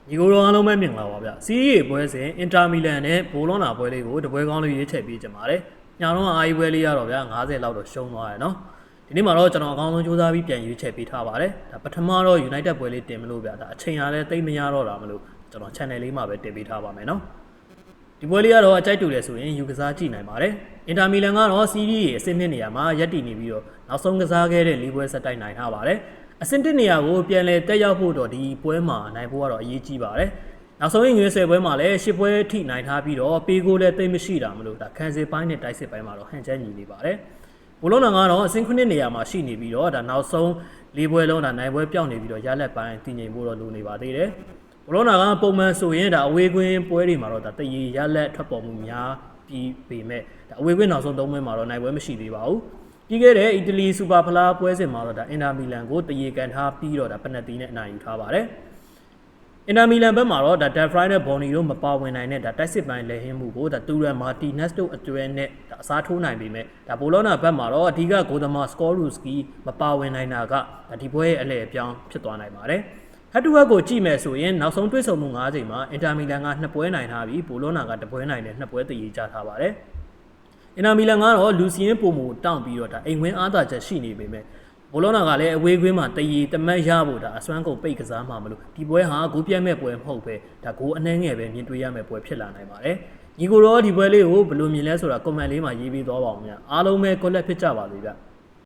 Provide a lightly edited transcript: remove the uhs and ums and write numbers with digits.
ညီကိုတော်အားလုံးပဲမြင်လာပါဗျစီးရီပွဲစဉ်အင်တာမီလန်နဲ့ဘိုလောနာပွဲလေးကိုတပွဲကောင်းလေးရွေးချယ်ပေးကြပါတယ်ညတော့အာရီပွဲလေးရတော့ဗျ90လောက်တော့ရှုံးသွားတယ်နော်ဒီနေ့မှာတော့ကျွန်တော်အကောင်းဆုံးစူးစမ်းပြီးပြန်ရွေးချယ်ပေးထားပါတယ်ဒါပထမတော့ United ပွဲလေးတင်မလို့ဗျဒါအချိန်ရလဲတိတ်မရတော့တာမလို့ကျွန်တော် channel လေးမှာပဲတင်ပေးထားပါမယ်နော်ဒီပွဲလေးကတော့အကြိုက်တူတယ်ဆိုရင်ယူကစားကြည့်နိုင်ပါတယ်အင်တာမီလန်ကတော့စီးရီအဆင့်2နေရာမှာရပ်တည်နေပြီးတော့နောက်ဆုံးကစားခဲ့တဲ့၄ပွဲဆက်တိုက်နိုင်ထားပါတယ်အဆင့်1နေရာကိုပြန်လဲတက်ရောက်ဖို့တော့ဒီပွဲမှာနိုင်ဖို့ကတော့အရေးကြီးပါတယ်နောက်ဆုံးရွေး10ပွဲမှာလည်း10ပွဲထိနိုင်ထားပြီးတော့ပေးကိုလည်းသိမ့်မရှိတာမလို့ဒါခံစစ်ပိုင်းနဲ့တိုက်စစ်ပိုင်းမှာတော့ဟန်ချက်ညီနေပါတယ်ဘိုလောနာကတော့အဆင့်9နေရာမှာရှိနေပြီးတော့ဒါနောက်ဆုံး၄ပွဲလုံးဒါနိုင်ပွဲပြောင်းနေပြီးတော့ရလက်ပိုင်းတည်ငြိမ်ဖို့တော့လိုနေပါသေးတယ်ဘိုလောနာကပုံမှန်ဆိုရင်ဒါအဝေးကွင်းပွဲတွေမှာတော့ဒါတရေရလက်ထွက်ပေါ်မှုများပြီးပေမဲ့ဒါအဝေးကွင်းနောက်ဆုံး3ပွဲမှာတော့နိုင်ပွဲမရှိသေးပါဘူးပြီးခဲ့တဲ့အီတလီစူပါဖလားပွဲစဉ်မှာတော့ဒါအင်တာမီလန်ကိုတရေကန်ထားပြီးတော့ဒါပနက်တီနဲ့အနိုင်ယူထားပါတယ်အင်တာမီလန်ဘက်မှာတော့ဒါဒက်ဖရိုင်းနဲ့ဘော်နီတို့မပါဝင်နိုင်တဲ့ဒါတိုက်စစ်ပိုင်းလဲဟင်းမှုကိုဒါတူရန်မာတီနက်စ်တို့အတွဲနဲ့ဒါအစားထိုးနိုင်ပေမဲ့ဒါဘိုလောနာဘက်မှာတော့အဓိကဂိုသမာစကောရူစကီမပါဝင်နိုင်တာကဒါဒီပွဲရဲ့အလဲအပြောင်းဖြစ်သွားနိုင်ပါတယ်ဟက်တူဟက်ကိုကြည့်မယ်ဆိုရင်နောက်ဆုံးတွေ့ဆုံမှု9ချိန်မှာအင်တာမီလန်က2ပွဲနိုင်ထားပြီးဘိုလောနာက1ပွဲနိုင်နဲ့2ပွဲတည်ရကြထားပါတယ်အင်တာမီလန်ကတော့လူစီယင်းပုံမူတောင့်ပြီးတော့ဒါအိမ်ဝင်းအားသာချက်ရှိနေပေမဲ့ဘိုလောနာကလည်းအဝေးကွင်းမှာတရေတမက်ရဖို့ဒါအစွမ်းကုန်ပိတ်ကစားမှာမလို့ဒီပွဲဟာဂိုးပြတ်မဲ့ပွဲမဟုတ်ပဲဒါဂိုးအနှဲငယ်ပဲမြင်တွေ့ရမယ့်ပွဲဖြစ်လာနိုင်ပါတယ်ညီကိုတော့ဒီပွဲလေးကိုဘယ်လိုမြင်လဲဆိုတာ comment လေးမှာရေးပေးသွားပါဦးများအားလုံးပဲ collect ဖြစ်ကြပါစေဗျ